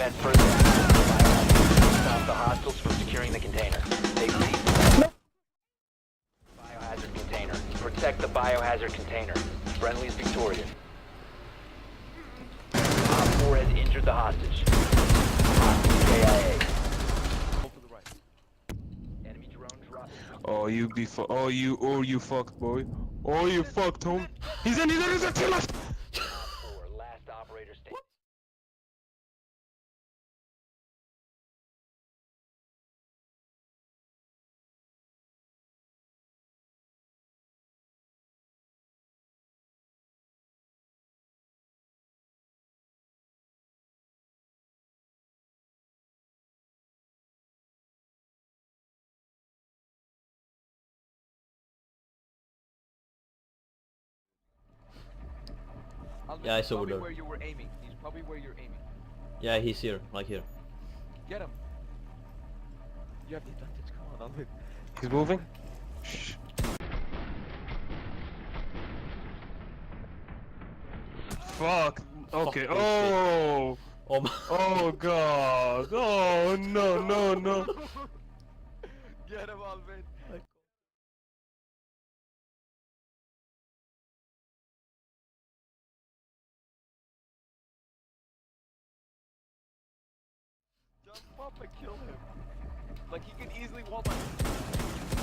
Prevent further action. Stop the hostiles from securing the container. Stay safe. Biohazard container. Protect the biohazard container. Friendly is victorious. Op 4 has injured the hostage. Hostage KIA. Hold to the right. Enemy drone dropping. Oh, you fucked, boy. Oh, you fucked, home. He's in, to your left. Op 4, last operator standing. Yeah, I saw probably there. where you were aiming. He's probably where you're aiming. Yeah, he's here, like here. Get him. You have the advantage. Come on, Alvin. He's moving. Shh. Fuck. Okay. Fuck this Oh. Oh my. Oh god. Oh no, no, no. Get him, Alvin. Jump up and kill him. Like he can easily wall my.